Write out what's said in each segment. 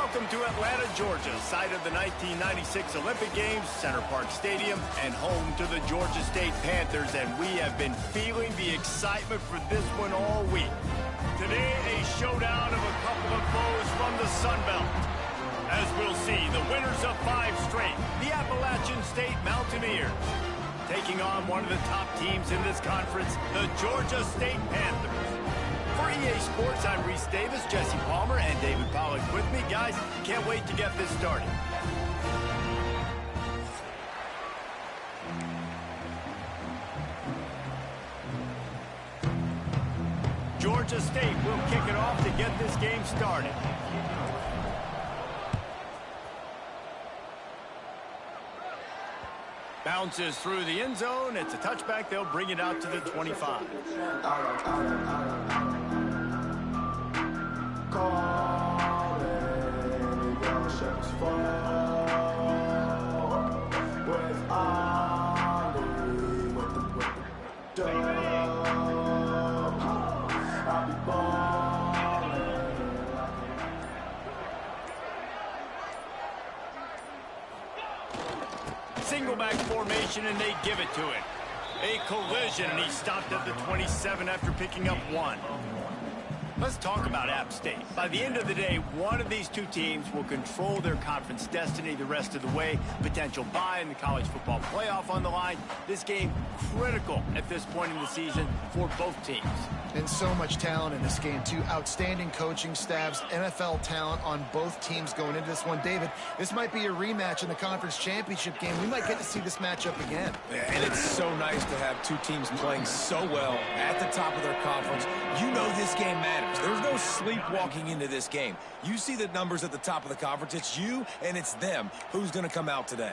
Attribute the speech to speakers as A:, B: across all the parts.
A: Welcome to Atlanta, Georgia, site of the 1996 Olympic Games, Center Park Stadium, and home to the Georgia State Panthers, and we have been feeling the excitement for this one all week. Today, a showdown of a couple of foes from the Sun Belt. As we'll see, the winners of 5 straight, the Appalachian State Mountaineers, taking on one of the top teams in this conference, the Georgia State Panthers. For EA Sports, I'm Reese Davis, Jesse Palmer, and David Pollack with me. Guys, can't wait to get this started. Georgia State will kick it off to get this game started. Bounces through the end zone. It's a touchback. They'll bring it out to the 25. Single back formation, and they give it to it. A collision, and he stopped at the 27 after picking up 1. Let's talk about App State. By the end of the day, one of these two teams will control their conference destiny the rest of the way. Potential bye in the college football playoff on the line. This game critical at this point in the season for both teams.
B: And so much talent in this game, too. Outstanding coaching staffs, NFL talent on both teams going into this one. David, this might be a rematch in the conference championship game. We might get to see this matchup again.
C: Yeah, and it's so nice to have two teams playing so well at the top of their conference. You know this game matters. There's no sleepwalking into this game. You see the numbers at the top of the conference. It's you and it's them. Who's going to come out today?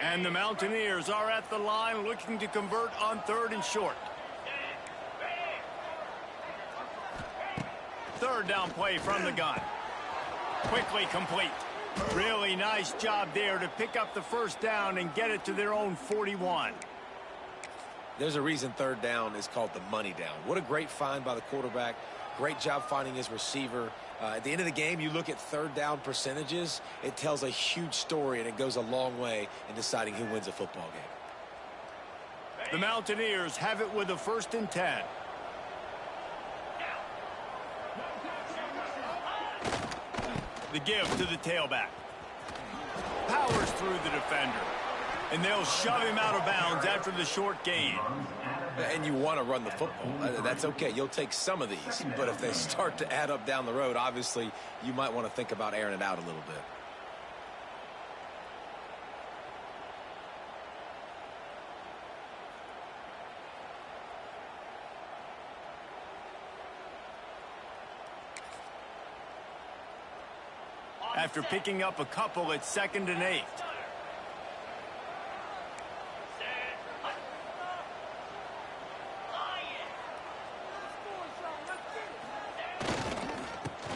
A: And the Mountaineers are at the line looking to convert on 3rd and short. 3rd down play from the gun. Quickly complete. Really nice job there to pick up the 1st down and get it to their own 41.
C: There's a reason 3rd down is called the money down. What a great find by the quarterback. Great job finding his receiver. At the end of the game, you look at 3rd down percentages. It tells a huge story, and it goes a long way in deciding who wins a football game.
A: The Mountaineers have it with a 1st and 10. The give to the tailback. Powers through the defender. And they'll shove him out of bounds after the short gain.
C: And you want to run the football. That's okay. You'll take some of these. But if they start to add up down the road, obviously, you might want to think about airing it out a little bit.
A: After picking up a couple, it's 2nd and 8.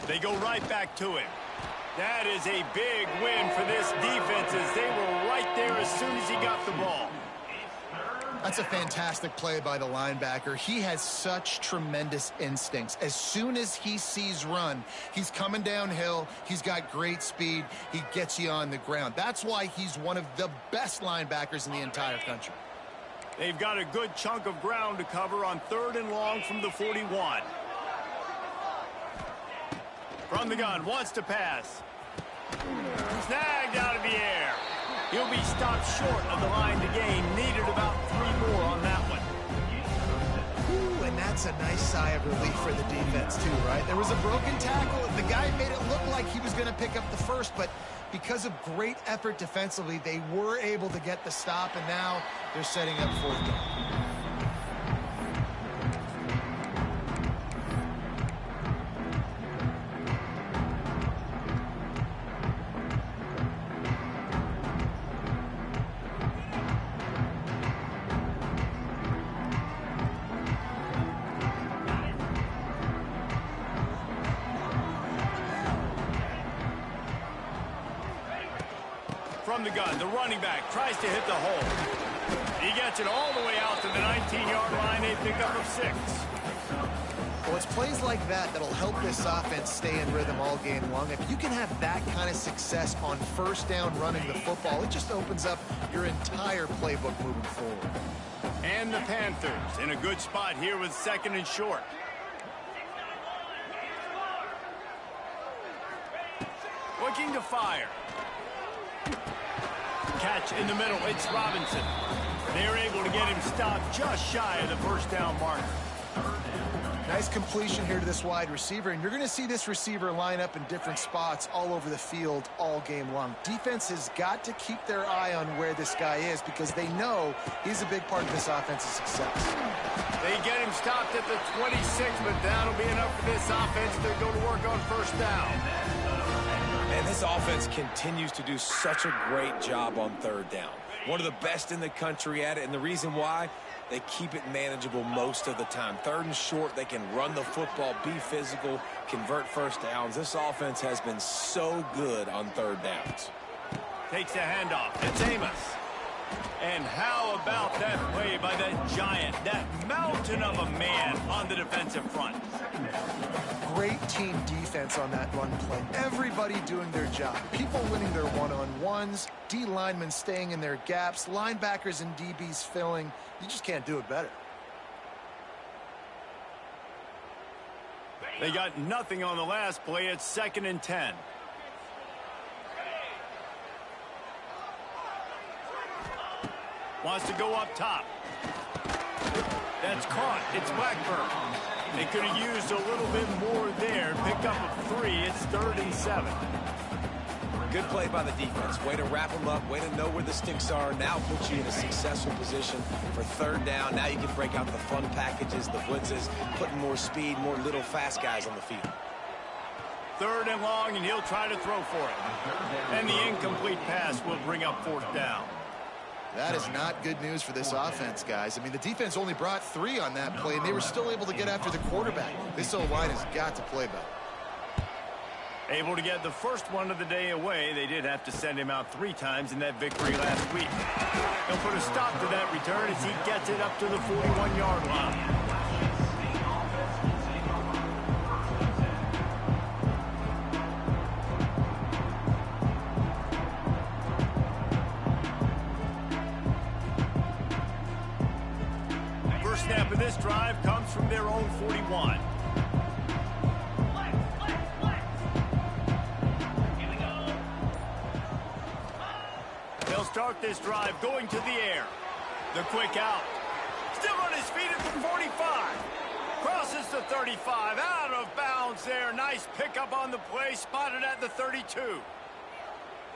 A: They go right back to it. That is a big win for this defense as they were right there as soon as he got the ball.
B: That's a fantastic play by the linebacker. He has such tremendous instincts. As soon as he sees run, he's coming downhill. He's got great speed. He gets you on the ground. That's why he's one of the best linebackers in the entire country.
A: They've got a good chunk of ground to cover on 3rd and long from the 41. From the gun, wants to pass. Snagged out of the air. He'll be stopped short of the line to gain. Needed about 3 more on that one.
B: Ooh, and that's a nice sigh of relief for the defense too, right? There was a broken tackle. The guy made it look like he was going to pick up the 1st, but because of great effort defensively, they were able to get the stop, and now they're setting up 4th down.
A: from the gun. The running back tries to hit the hole. He gets it all the way out to the 19-yard line, a pickup of 6.
B: Well, it's plays like that that'll help this offense stay in rhythm all game long. If you can have that kind of success on first down running the football, it just opens up your entire playbook moving forward.
A: And the Panthers in a good spot here with 2nd and short. Looking to fire. Catch in the middle. It's Robinson. They're able to get him stopped just shy of the first down marker.
B: Nice completion here to this wide receiver, and you're going to see this receiver line up in different spots all over the field all game long. Defense has got to keep their eye on where this guy is because they know he's a big part of this offense's success.
A: They get him stopped at the 26, but that'll be enough for this offense to go to work on first down.
C: And this offense continues to do such a great job on 3rd down. One of the best in the country at it, and the reason why, they keep it manageable most of the time. 3rd and short, they can run the football, be physical, convert first downs. This offense has been so good on 3rd downs.
A: Takes a handoff. It's Amos. And how about that play by that giant, that mountain of a man on the defensive front?
B: Great team defense on that run play. Everybody doing their job. People winning their one-on-ones, D linemen staying in their gaps, linebackers and DBs filling. You just can't do it better.
A: They got nothing on the last play. It's 2nd and 10. Wants to go up top. That's caught. It's Blackburn. They could have used a little bit more there. Pick up a 3. It's 3rd and 7.
C: Good play by the defense. Way to wrap them up. Way to know where the sticks are. Now puts you in a successful position for 3rd down. Now you can break out the fun packages, the blitzes, putting more speed, more little fast guys on the field.
A: 3rd and long, and he'll try to throw for it. And the incomplete pass will bring up 4th down.
B: That is not good news for this offense, guys. I mean, the defense only brought 3 on that play, and they were still able to get after the quarterback. This O-line has got to play better.
A: Able to get the first one of the day away. They did have to send him out 3 times in that victory last week. They'll put a stop to that return as he gets it up to the 41-yard line. First snap of this drive comes from their own 41. They'll start this drive going to the air. The quick out. Still on his feet at the 45. Crosses the 35. Out of bounds there. Nice pickup on the play. Spotted at the 32.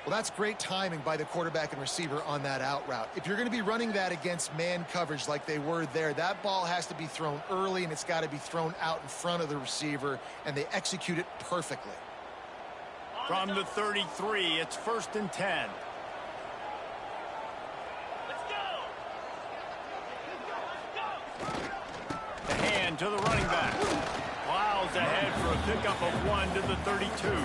B: Well, that's great timing by the quarterback and receiver on that out route. If you're going to be running that against man coverage like they were there, that ball has to be thrown early, and it's got to be thrown out in front of the receiver, and they execute it perfectly.
A: From the 33, it's 1st and 10. The hand to the running back. Plows ahead for a pickup of 1 to the 32.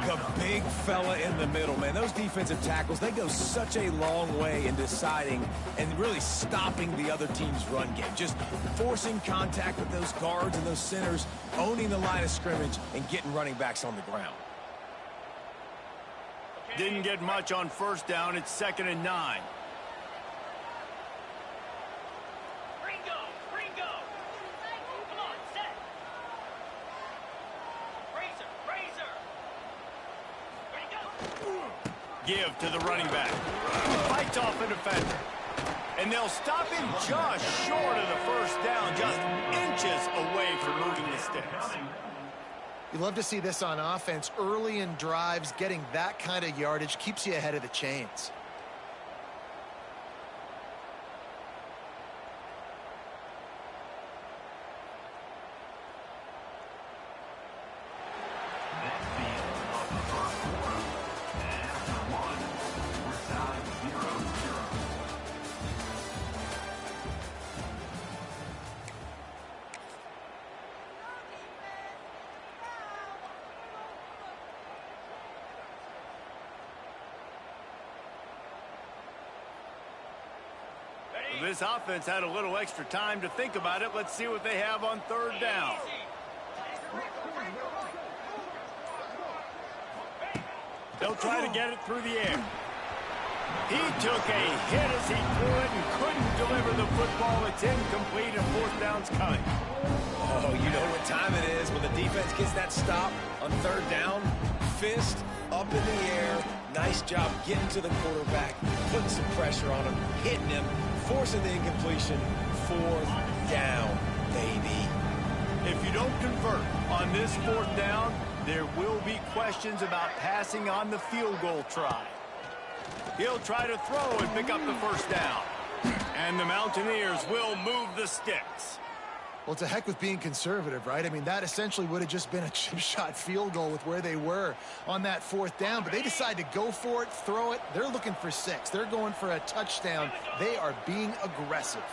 C: The big fella in the middle, man. Those defensive tackles, they go such a long way in deciding and really stopping the other team's run game. Just forcing contact with those guards and those centers, owning the line of scrimmage, and getting running backs on the ground.
A: Didn't get much on first down. It's 2nd and 9. Give to the running back. Fights off a defender. And they'll stop him just short of the first down, just inches away from moving the sticks.
B: You love to see this on offense. Early in drives, getting that kind of yardage keeps you ahead of the chains.
A: This offense had a little extra time to think about it. Let's see what they have on third down. They'll try to get it through the air. He took a hit as he threw it and couldn't deliver the football. It's incomplete and fourth down's coming.
C: Oh, you know what time it is when the defense gets that stop on third down. Fist up in the air. Nice job getting to the quarterback, putting some pressure on him, hitting him, forcing the incompletion. Fourth down, baby.
A: If you don't convert on this fourth down, there will be questions about passing on the field goal try. He'll try to throw and pick up the first down. And the Mountaineers will move the sticks.
B: Well, to heck with being conservative, right? I mean, that essentially would have just been a chip shot field goal with where they were on that fourth down. But they decide to go for it, throw it. They're looking for 6. They're going for a touchdown. They are being aggressive.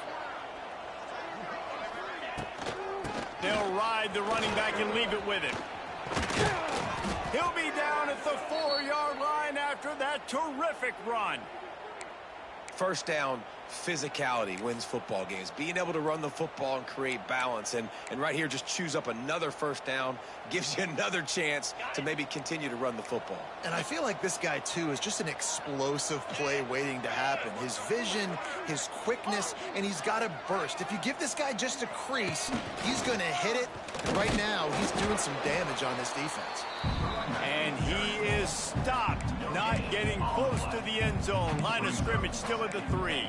A: They'll ride the running back and leave it with him. He'll be down at the 4-yard line after that terrific run.
C: First down, physicality wins football games. Being able to run the football and create balance. And right here, just choose up another first down. Gives you another chance to maybe continue to run the football.
B: And I feel like this guy, too, is just an explosive play waiting to happen. His vision, his quickness, and he's got a burst. If you give this guy just a crease, he's going to hit it. Right now, he's doing some damage on this defense.
A: And he is stopped, not getting close to the end zone. Line of scrimmage still at the 3.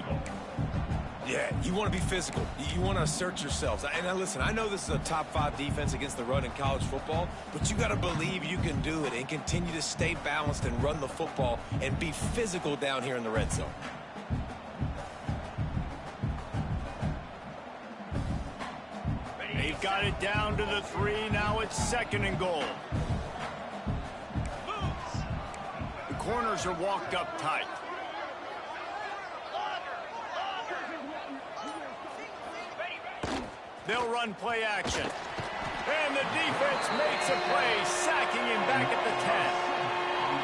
C: Yeah, you want to be physical. You want to assert yourselves. And now listen, I know this is a top 5 defense against the run in college football, but you got to believe you can do it and continue to stay balanced and run the football and be physical down here in the red zone.
A: They've got it down to the 3. Now it's 2nd and goal. The corners are walked up tight. They'll run play action. And the defense makes a play, sacking him back at the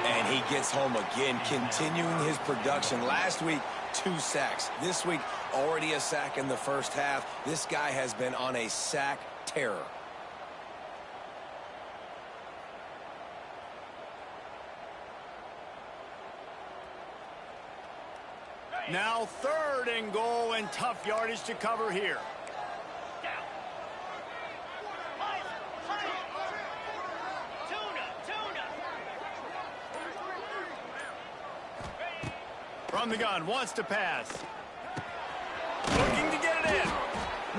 A: 10.
C: And he gets home again, continuing his production. Last week, 2 sacks. This week, already a sack in the first half. This guy has been on a sack terror.
A: Now 3rd and goal, and tough yardage to cover here. From the gun, wants to pass. Looking to get it in.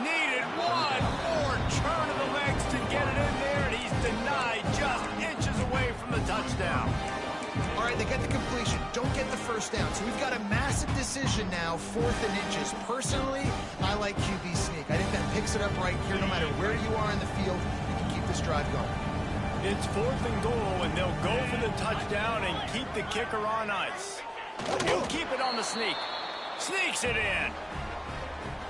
A: Needed one more turn of the legs to get it in there, and he's denied just inches away from the touchdown.
B: All right, they get the completion. Don't get the first down. So we've got a massive decision now, 4th and inches. Personally, I like QB sneak. I think that picks it up right here. No matter where you are in the field, you can keep this drive going.
A: It's 4th and goal, and they'll go for the touchdown and keep the kicker on ice. He'll keep it on the sneak. Sneaks it in.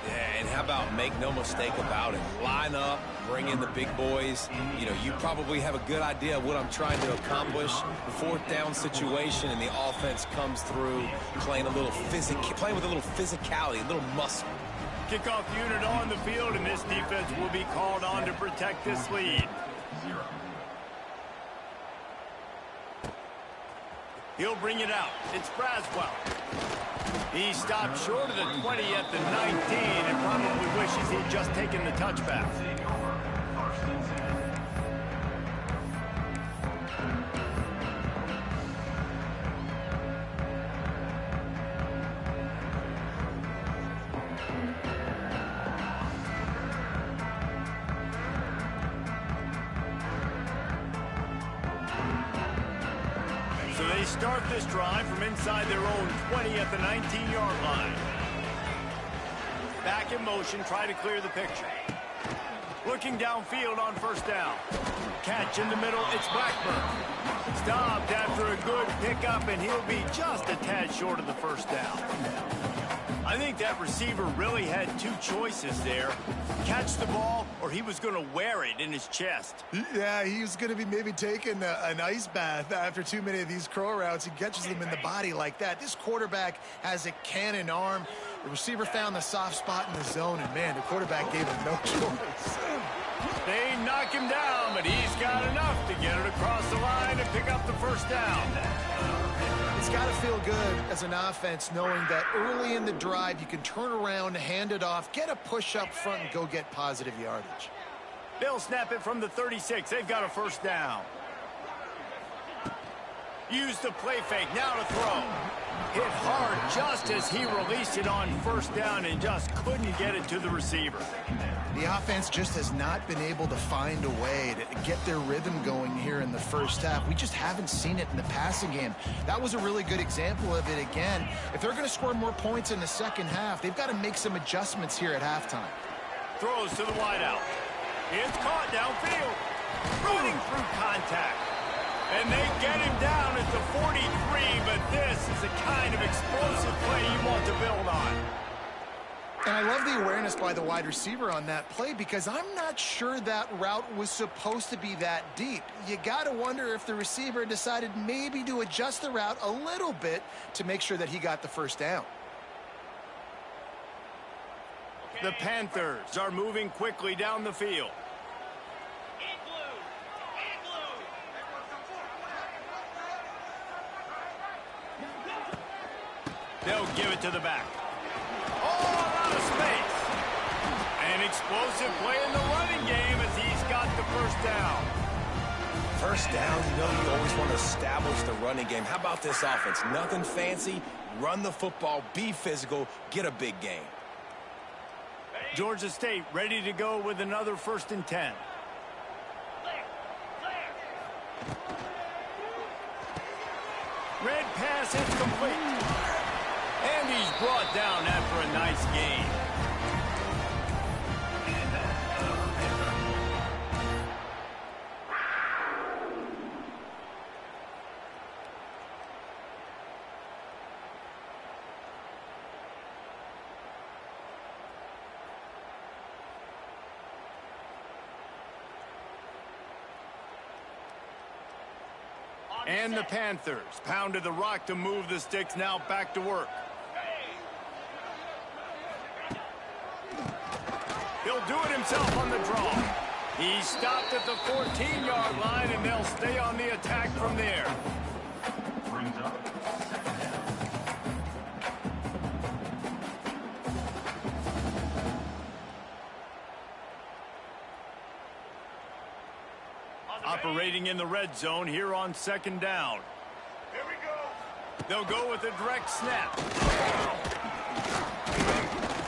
C: Yeah, and how about make no mistake about it? Line up, bring in the big boys. You know, you probably have a good idea of what I'm trying to accomplish. The 4th down situation, and the offense comes through playing with a little physicality, a little muscle.
A: Kickoff unit on the field, and this defense will be called on to protect this lead. He'll bring it out. It's Braswell. He stopped short of the 20 at the 19 and probably wishes he'd just taken the touchback. So they start this drive from inside their own 20 at the 19-yard line. Back in motion, try to clear the picture. Looking downfield on first down. Catch in the middle, it's Blackburn. Stopped after a good pickup, and he'll be just a tad short of the first down. I think that receiver really had two choices there. Catch the ball, or he was going to wear it in his chest.
B: Yeah, he was going to be maybe taking an ice bath after too many of these crow routes. He catches them in the body like that. This quarterback has a cannon arm. The receiver found the soft spot in the zone, and, man, the quarterback gave him no choice.
A: They knock him down, but he's got enough to get it across the line and pick up the first down.
B: It's got to feel good as an offense knowing that early in the drive you can turn around, hand it off, get a push up front, and go get positive yardage.
A: They'll snap it from the 36. They've got a first down. Use the play fake. Now to throw. Hit hard just as he released it on first down and just couldn't get it to the receiver.
B: The offense just has not been able to find a way to get their rhythm going here in the first half. We just haven't seen it in the passing game. That was a really good example of it again. If they're going to score more points in the second half, they've got to make some adjustments here at halftime.
A: Throws to the wideout. It's caught downfield. Running through contact. And they get him down at the 43, but this is the kind of explosive play you want to build on.
B: And I love the awareness by the wide receiver on that play because I'm not sure that route was supposed to be that deep. You got to wonder if the receiver decided maybe to adjust the route a little bit to make sure that he got the first down.
A: The Panthers are moving quickly down the field. They'll give it to the back. All out of space. An explosive play in the running game as he's got the first down.
C: First down, you know you always want to establish the running game. How about this offense? Nothing fancy. Run the football, be physical, get a big gain.
A: Georgia State ready to go with another 1st and 10. Red pass is complete. And he's brought down after a nice gain. And the Panthers pounded the rock to move the sticks, now back to work. He'll do it himself on the draw. He stopped at the 14-yard line, and they'll stay on the attack from there. Operating in the red zone here on 2nd down. Here we go. They'll go with a direct snap.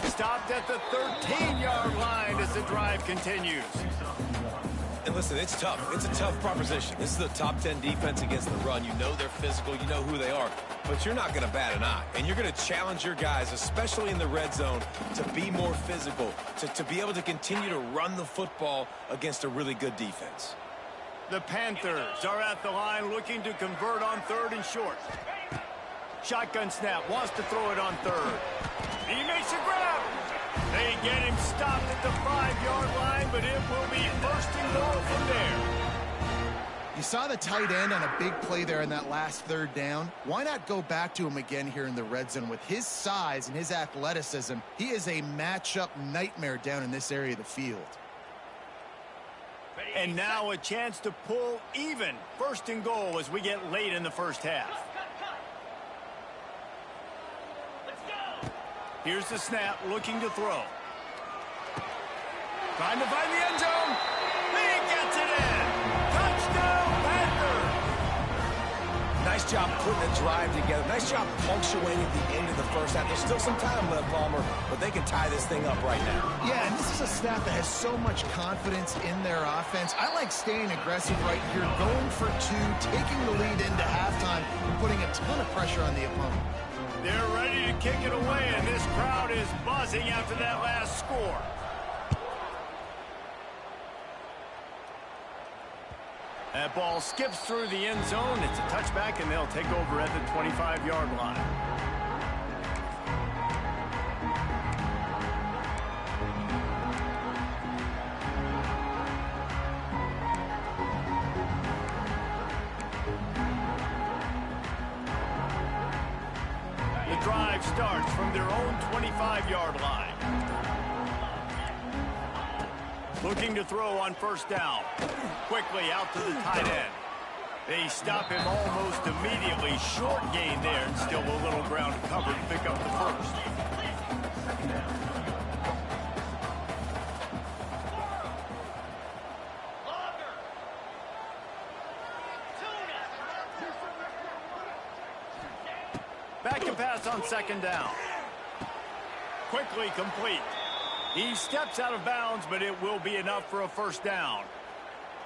A: Stopped at the 13-yard line as the drive continues.
C: And listen, it's tough. It's a tough proposition. This is the top 10 defense against the run. You know they're physical. You know who they are. But you're not going to bat an eye. And you're going to challenge your guys, especially in the red zone, to be more physical, to be able to continue to run the football against a really good defense.
A: The Panthers are at the line looking to convert on 3rd and short. Shotgun snap, wants to throw it on 3rd. He makes a grab. They get him stopped at the 5-yard line, but it will be 1st and goal from there.
B: You saw the tight end on a big play there in that last 3rd down. Why not go back to him again here in the red zone? With his size and his athleticism, he is a matchup nightmare down in this area of the field.
A: And now a chance to pull even. 1st and goal as we get late in the first half. Here's the snap, looking to throw. Trying to find the end zone. He gets it in. Touchdown, Panthers.
C: Nice job putting a drive together. Nice job punctuating the end of the first half. There's still some time left, Palmer, but they can tie this thing up right now.
B: Yeah, and this is a staff that has so much confidence in their offense. I like staying aggressive right here, going for 2, taking the lead into halftime, and putting a ton of pressure on the opponent.
A: They're ready to kick it away, and this crowd is buzzing after that last score. That ball skips through the end zone. It's a touchback, and they'll take over at the 25-yard line. drive starts from their own 25-yard line. Looking to throw on first down. Quickly out to the tight end. They stop him almost immediately. Short gain there, and still a little ground to cover to pick up the first. Back to pass on second down. Quickly complete. He steps out of bounds, but it will be enough for a first down.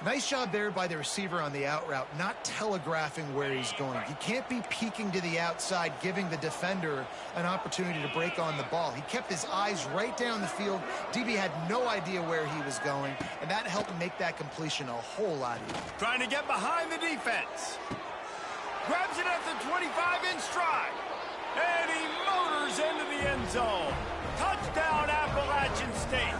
B: Nice job there by the receiver on the out route, not telegraphing where he's going. He can't be peeking to the outside, giving the defender an opportunity to break on the ball. He kept his eyes right down the field. DB had no idea where he was going, and that helped make that completion a whole lot easier.
A: Trying to get behind the defense. Grabs it at the 25 in stride. And he motors into the end zone. Touchdown, Appalachian State.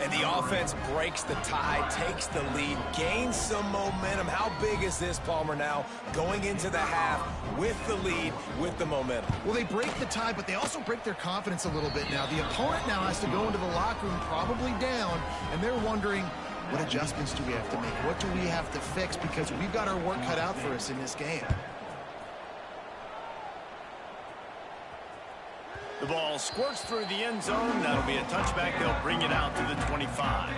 C: And the offense breaks the tie, takes the lead, gains some momentum. How big is this, Palmer, now going into the half with the lead, with the momentum?
B: Well, they break the tie, but they also break their confidence a little bit now. The opponent now has to go into the locker room probably down, and they're wondering, what adjustments do we have to make? What do we have to fix? Because we've got our work cut out for us in this game.
A: The ball squirts through the end zone. That'll be a touchback. They'll bring it out to the 25.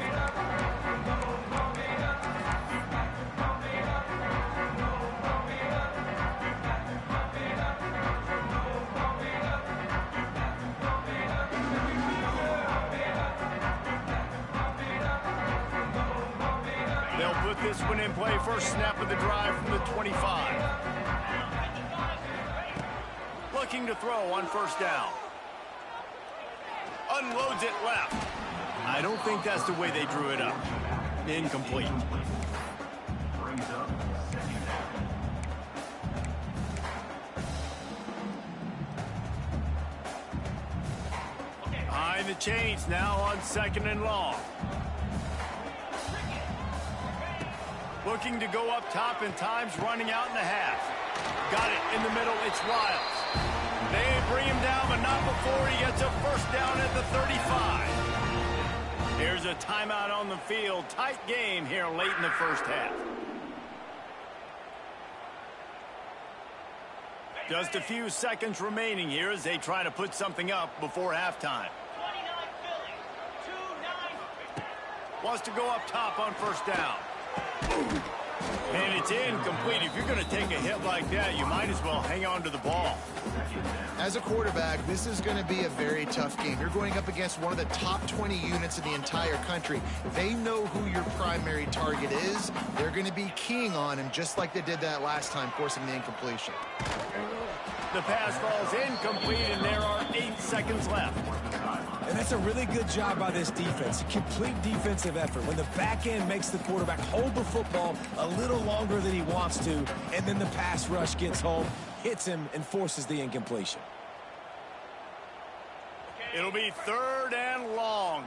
A: They'll put this one in play. First snap of the drive from the 25. Looking to throw on first down. Unloads it left. I don't think that's the way they drew it up. Incomplete. Behind the chains now on second and long. Looking to go up top in times, running out in the half. Got it in the middle. It's Wiles. They bring him down, but not before he gets a first down at the 35. Here's a timeout on the field. Tight game here late in the first half. Just a few seconds remaining here as they try to put something up before halftime. Wants to go up top on first down. And it's incomplete. If you're going to take a hit like that, you might as well hang on to the ball.
B: As a quarterback, this is going to be a very tough game. You're going up against one of the top 20 units in the entire country. They know who your primary target is. They're going to be keying on him just like they did that last time, forcing the incompletion.
A: The pass falls incomplete, and there are 8 seconds left.
C: And that's a really good job by this defense. A complete defensive effort. When the back end makes the quarterback hold the football a little longer than he wants to, and then the pass rush gets home, hits him, and forces the incompletion.
A: It'll be third and long.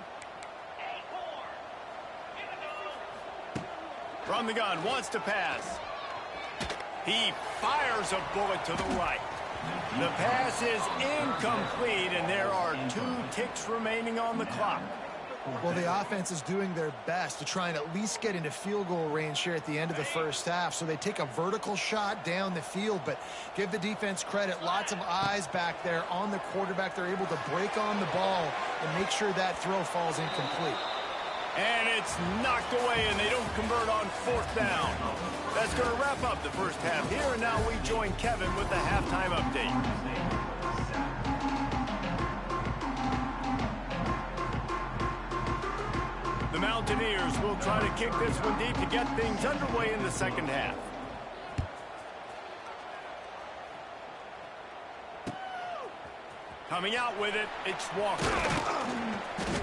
A: From the gun, wants to pass. He fires a bullet to the right. The pass is incomplete, and there are 2 ticks remaining on the clock.
B: Well, the offense is doing their best to try and at least get into field goal range here at the end of the first half. So they take a vertical shot down the field, but give the defense credit. Lots of eyes back there on the quarterback. They're able to break on the ball and make sure that throw falls incomplete.
A: And it's knocked away, and they don't convert on fourth down. That's going to wrap up the first half here, and now we join Kevin with the halftime update. The Mountaineers will try to kick this one deep to get things underway in the second half. Coming out with it, it's Walker.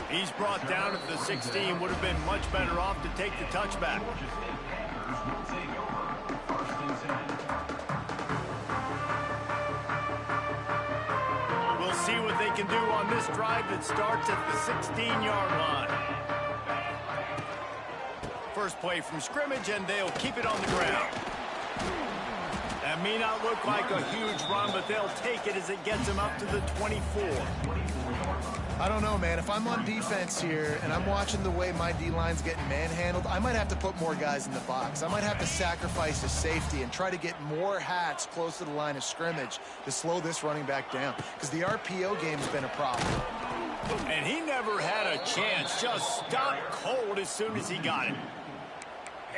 A: He's brought down at the 16. Would have been much better off to take the touchback. We'll see what they can do on this drive that starts at the 16-yard line. First play from scrimmage, and they'll keep it on the ground. And may not look like a huge run, but they'll take it as it gets them up to the 24.
B: I don't know, man. If I'm on defense here and I'm watching the way my D-line's getting manhandled, I might have to put more guys in the box. I might have to sacrifice his safety and try to get more hats close to the line of scrimmage to slow this running back down, because the RPO game's been a problem.
A: And he never had a chance. Just stopped cold as soon as he got it.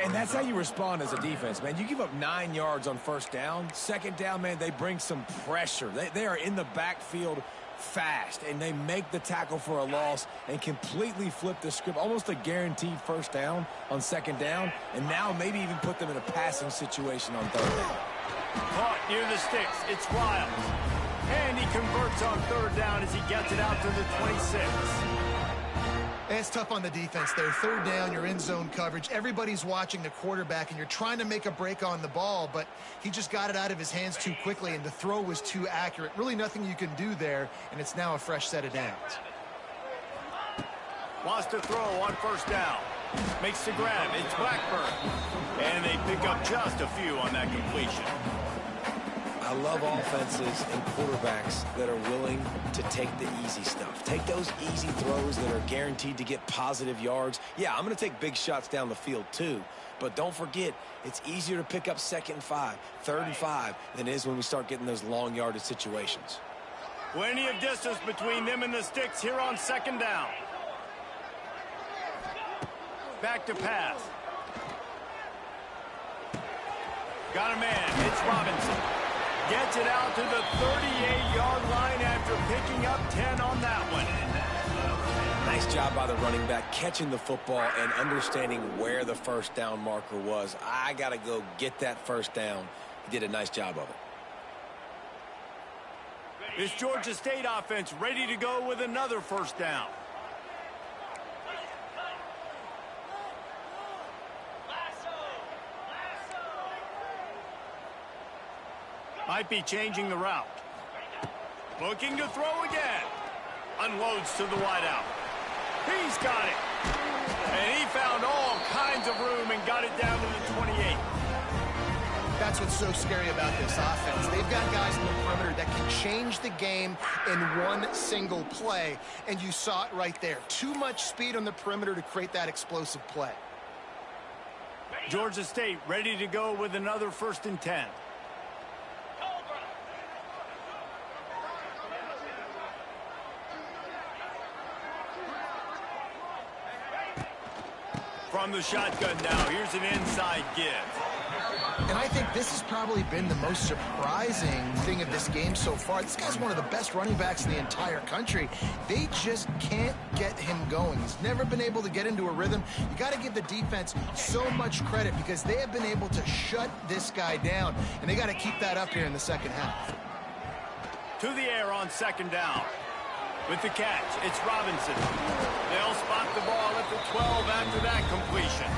C: And that's how you respond as a defense, man. You give up 9 yards on first down. Second down, man, they bring some pressure. They are in the backfield fast, and they make the tackle for a loss and completely flip the script. Almost a guaranteed first down on second down, and now maybe even put them in a passing situation on third down.
A: Caught near the sticks. It's Riles. And he converts on third down as he gets it out to the 26.
B: It's tough on the defense there. Third down, you're in zone coverage. Everybody's watching the quarterback, and you're trying to make a break on the ball, but he just got it out of his hands too quickly, and the throw was too accurate. Really nothing you can do there, and it's now a fresh set of downs.
A: Wants to throw on first down. Makes the grab. It's Blackburn. And they pick up just a few on that completion.
C: I love offenses and quarterbacks that are willing to take the easy stuff. Take those easy throws that are guaranteed to get positive yards. Yeah, I'm going to take big shots down the field too. But don't forget, it's easier to pick up 2nd and 5, 3rd and 5 than it is when we start getting those long yardage situations.
A: Plenty of distance between them and the sticks here on second down. Back to pass. Got a man. It's Robinson. Gets it out to the 38-yard line after picking up 10 on that one.
C: Nice job by the running back, catching the football and understanding where the first down marker was. I got to go get that first down. He did a nice job of it.
A: This Georgia State offense ready to go with another first down. Might be changing the route. Looking to throw again. Unloads to the wideout. He's got it. And he found all kinds of room and got it down to the 28.
B: That's what's so scary about this offense. They've got guys in the perimeter that can change the game in one single play, and you saw it right there. Too much speed on the perimeter to create that explosive play.
A: Georgia State ready to go with another 1st and 10. From the shotgun now, here's an inside give.
B: And I think this has probably been the most surprising thing of this game so far. This guy's one of the best running backs in the entire country. They just can't get him going. He's never been able to get into a rhythm. You got to give the defense so much credit because they have been able to shut this guy down, and they got to keep that up here in the second half.
A: To the air on second down. With the catch, it's Robinson. They'll spot the ball at the 12 after that completion.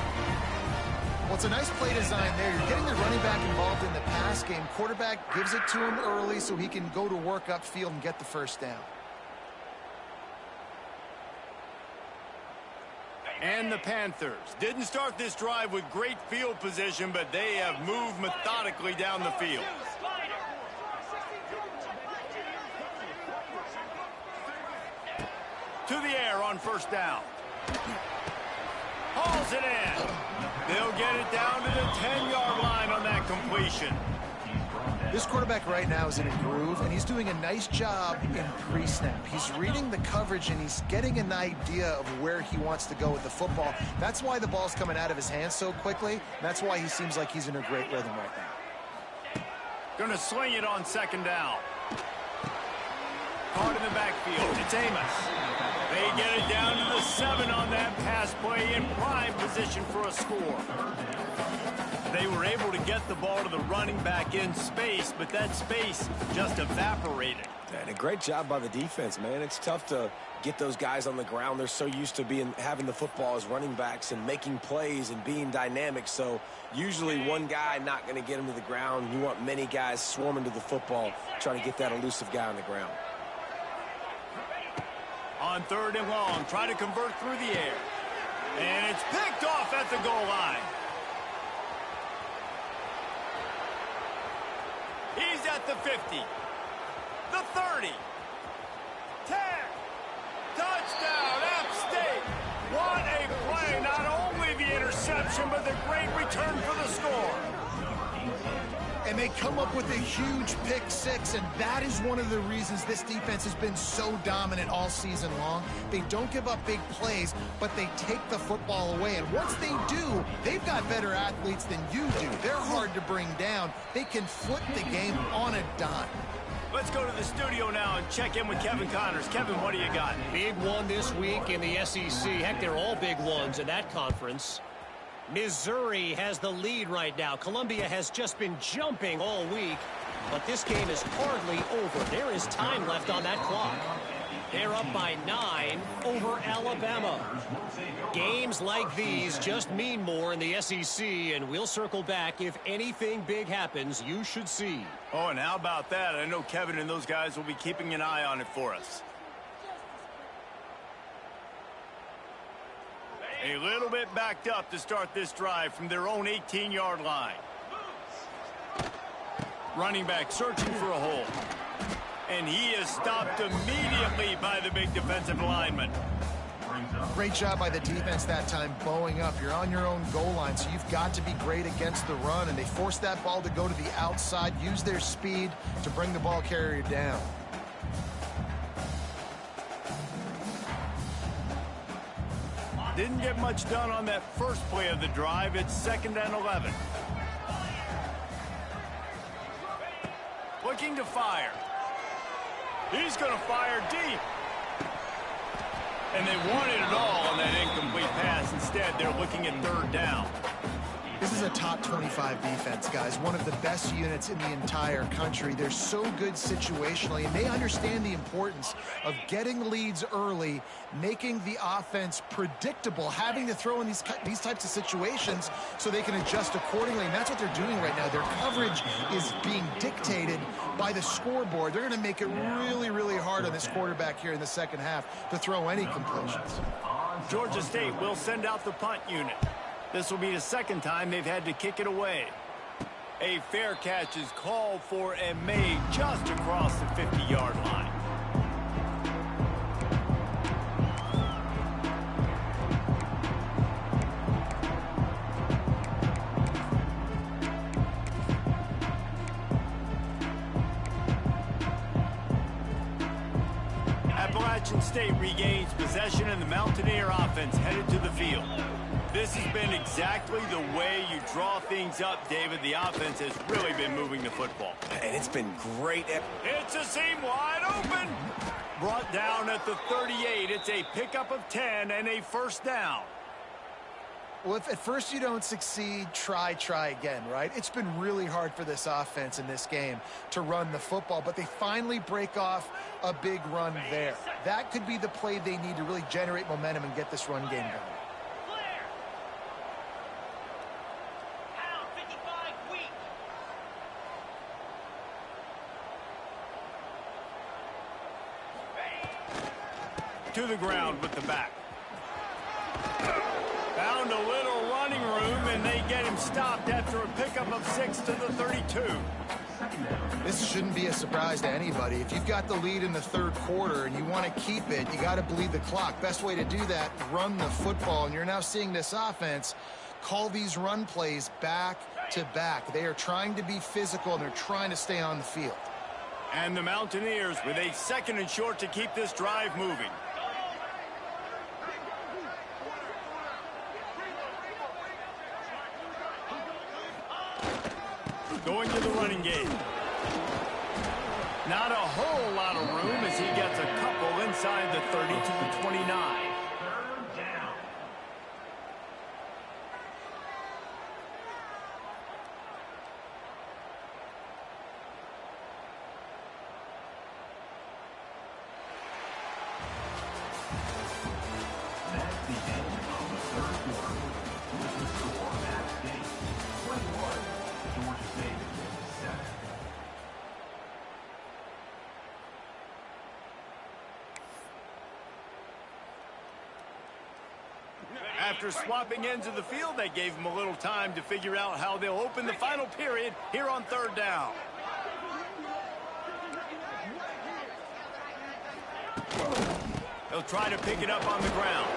B: Well, it's a nice play design there. You're getting the running back involved in the pass game. Quarterback gives it to him early so he can go to work upfield and get the first down.
A: And the Panthers didn't start this drive with great field position, but they have moved methodically down the field. To the air on first down. Hauls it in. They'll get it down to the 10-yard line on that completion.
B: This quarterback right now is in a groove, and he's doing a nice job in pre-snap. He's reading the coverage, and he's getting an idea of where he wants to go with the football. That's why the ball's coming out of his hands so quickly. That's why he seems like he's in a great rhythm right now.
A: Going to sling it on second down. Caught in the backfield. It's Amos. They get it down to the 7 on that pass play in prime position for a score. They were able to get the ball to the running back in space, but that space just evaporated.
C: And a great job by the defense, man. It's tough to get those guys on the ground. They're so used to having the football as running backs and making plays and being dynamic. So usually one guy not going to get him to the ground. You want many guys swarming to the football, trying to get that elusive guy on the ground.
A: On 3rd and long, try to convert through the air. And it's picked off at the goal line. He's at the 50. The 30. 10. Touchdown, App State. What a play. Not only the interception, but the great return for the score.
B: And they come up with a huge pick six, and that is one of the reasons this defense has been so dominant all season long. They don't give up big plays, but they take the football away. And once they do, they've got better athletes than you do. They're hard to bring down. They can flip the game on a dime.
A: Let's go to the studio now and check in with Kevin Connors. Kevin, what do you got?
D: Big one this week in the SEC. Heck, they're all big ones in that conference. Missouri has the lead right now. Columbia has just been jumping all week, but this game is hardly over. There is time left on that clock. They're up by 9 over Alabama. Games like these just mean more in the SEC, and we'll circle back if anything big happens you should see.
A: Oh, and how about that? I know Kevin and those guys will be keeping an eye on it for us. A little bit backed up to start this drive from their own 18-yard line. Running back searching for a hole. And he is stopped immediately by the big defensive lineman.
B: Great job by the defense that time, bowing up. You're on your own goal line, so you've got to be great against the run. And they forced that ball to go to the outside, use their speed to bring the ball carrier down.
A: Didn't get much done on that first play of the drive. It's 2nd and 11. Looking to fire. He's going to fire deep. And they wanted it all on that incomplete pass. Instead, they're looking at 3rd down.
B: This is a top 25 defense, guys. One of the best units in the entire country. They're so good situationally, and they understand the importance of getting leads early, making the offense predictable, having to throw in these types of situations so they can adjust accordingly. And that's what they're doing right now. Their coverage is being dictated by the scoreboard. They're going to make it really, really hard on this quarterback here in the second half to throw any completions.
A: Georgia State will send out the punt unit. This will be the 2nd time they've had to kick it away. A fair catch is called for and made just across the 50-yard line. Appalachian State regains possession, and the Mountaineer offense headed to the field. This has been exactly the way you draw things up, David. The offense has really been moving the football.
C: And it's been great.
A: It's a seam wide open. Brought down at the 38. It's a pickup of 10 and a 1st down.
B: Well, if at first you don't succeed, try again, right? It's been really hard for this offense in this game to run the football, but they finally break off a big run there. That could be the play they need to really generate momentum and get this run game going.
A: To the ground with the back. Found a little running room, and they get him stopped after a pickup of 6 to the 32.
B: This shouldn't be a surprise to anybody. If you've got the lead in the 3rd quarter and you want to keep it, you got to bleed the clock. Best way to do that, run the football. And you're now seeing this offense call these run plays back to back. They are trying to be physical, and they're trying to stay on the field.
A: And the Mountaineers with a 2nd and short to keep this drive moving. Going to the running game. Not a whole lot of room as he gets a couple inside the 30 to the 29. After swapping ends of the field, they gave him a little time to figure out how they'll open the final period here on 3rd down. They'll try to pick it up on the ground.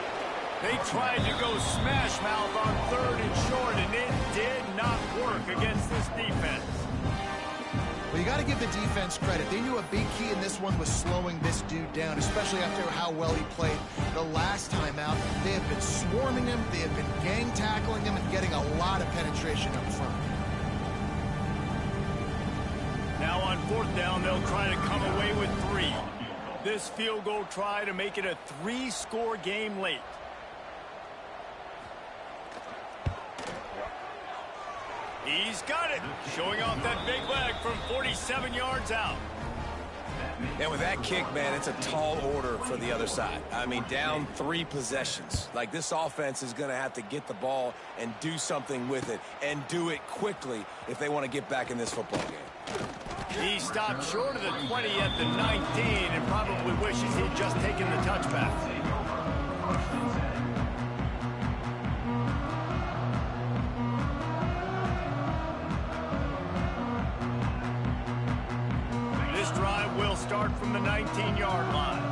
A: They tried to go smash mouth on 3rd and short, and it did not work against this defense.
B: Well, you got to give the defense credit. They knew a big key in this one was slowing this dude down, especially after how well he played the last time out. They have been swarming him, they have been gang tackling him, and getting a lot of penetration up front.
A: Now on 4th down, they'll try to come away with 3. This field goal try to make it a 3-score game late. He's got it, showing off that big leg from 47 yards out.
C: And with that kick, man, it's a tall order for the other side. I mean, down 3 possessions. Like, this offense is going to have to get the ball and do something with it, and do it quickly if they want to get back in this football game.
A: He stopped short of the 20 at the 19 and probably wishes he'd just taken the touchback. This drive will start from the 19-yard line.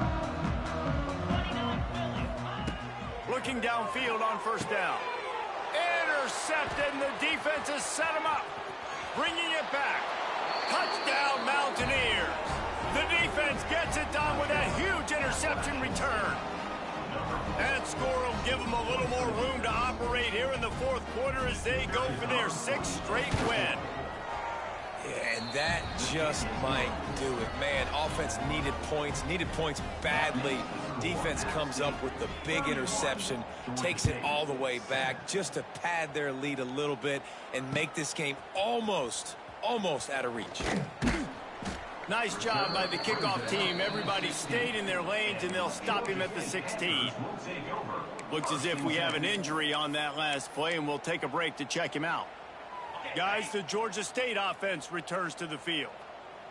A: Looking downfield on 1st down. Intercepted, and the defense has set him up. Bringing it back. Touchdown, Mountaineers. The defense gets it done with a huge interception return. That score will give them a little more room to operate here in the 4th quarter as they go for their 6th straight win.
C: Yeah, and that just might do it. Man, offense needed points badly. Defense comes up with the big interception, takes it all the way back just to pad their lead a little bit and make this game almost out of reach.
A: Nice job by the kickoff team. Everybody stayed in their lanes, and they'll stop him at the 16. Looks as if we have an injury on that last play, and we'll take a break to check him out. Guys, the Georgia State offense returns to the field.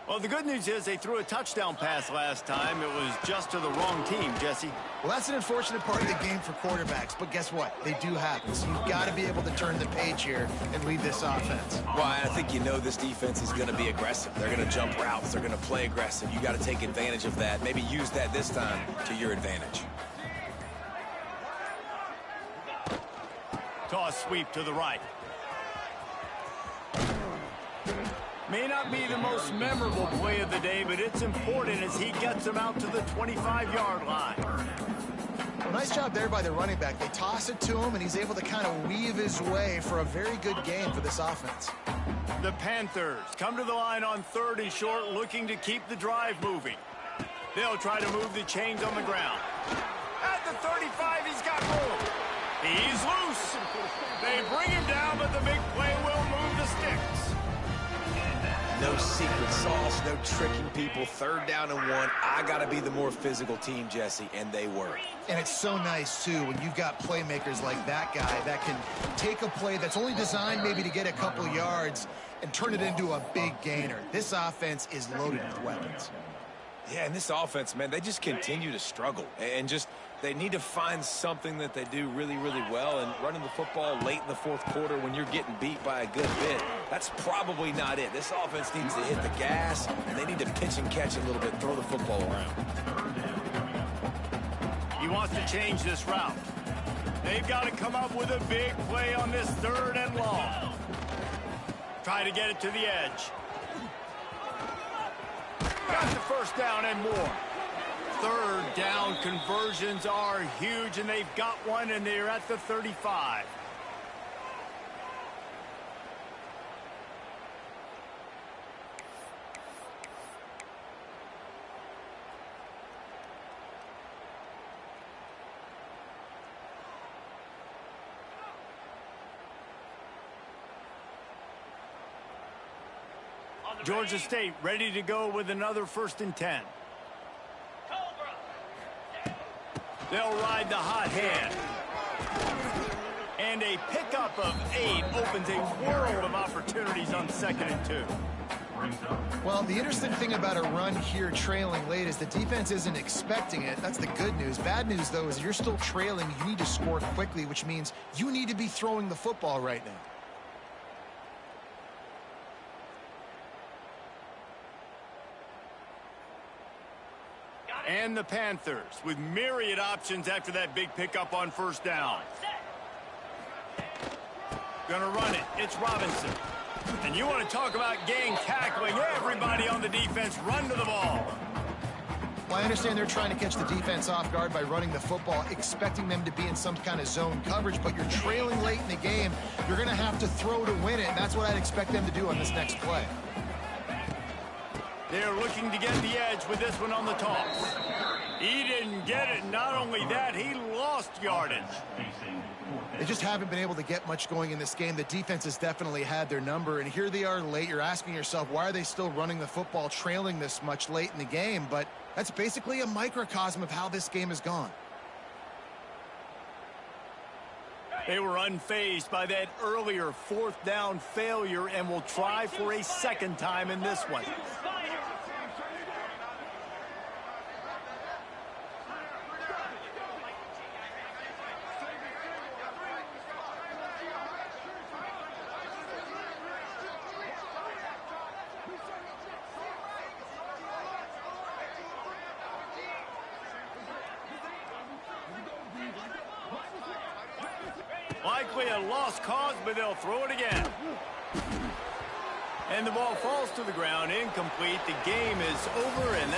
A: Well, the good news is they threw a touchdown pass last time. It was just to the wrong team, Jesse.
B: Well, that's an unfortunate part of the game for quarterbacks, but guess what? They do happen. So you've got to be able to turn the page here and lead this offense.
C: Well, I think you know this defense is going to be aggressive. They're going to jump routes. They're going to play aggressive. You got to take advantage of that. Maybe use that this time to your advantage.
A: Toss sweep to the right. May not be the most memorable play of the day, but it's important as he gets them out to the 25-yard line.
B: Well, nice job there by the running back. They toss it to him, and he's able to kind of weave his way for a very good game for this offense.
A: The Panthers come to the line on 3rd and short, looking to keep the drive moving. They'll try to move the chains on the ground. At the 35, he's got room. He's loose. They bring him down, but the big play will move the sticks.
C: No secret sauce, no tricking people. 3rd down and 1. I got to be the more physical team, Jesse, and they were.
B: And it's so nice, too, when you've got playmakers like that guy that can take a play that's only designed maybe to get a couple yards and turn it into a big gainer. This offense is loaded with weapons.
C: Yeah, and this offense, man, they just continue to struggle. And just, they need to find something that they do really, really well. And running the football late in the 4th quarter when you're getting beat by a good bit, that's probably not it. This offense needs to hit the gas, and they need to pitch and catch a little bit, throw the football around.
A: He wants to change this route. They've got to come up with a big play on this 3rd and long. Try to get it to the edge. Got the 1st down and more. 3rd down conversions are huge, and they've got one, and they're at the 35. Georgia State ready to go with another 1st and 10. They'll ride the hot hand. And a pickup of 8 opens a world of opportunities on 2nd and 2.
B: Well, the interesting thing about a run here trailing late is the defense isn't expecting it. That's the good news. Bad news, though, is you're still trailing. You need to score quickly, which means you need to be throwing the football right now.
A: And the Panthers with myriad options after that big pickup on first down. Gonna run it. It's Robinson. And you want to talk about gang tackling. Everybody on the defense run to the ball.
B: Well, I understand they're trying to catch the defense off guard by running the football, expecting them to be in some kind of zone coverage, but you're trailing late in the game. You're going to have to throw to win it, and that's what I'd expect them to do on this next play.
A: They're looking to get the edge with this one on the toss. He didn't get it. Not only that, he lost yardage.
B: They just haven't been able to get much going in this game. The defense has definitely had their number, and here they are late. You're asking yourself, why are they still running the football, trailing this much late in the game? But that's basically a microcosm of how this game has gone.
A: They were unfazed by that earlier fourth down failure and will try for a second time in this one. Likely a lost cause, but they'll throw it again. And the ball falls to the ground, incomplete. The game is over, and that's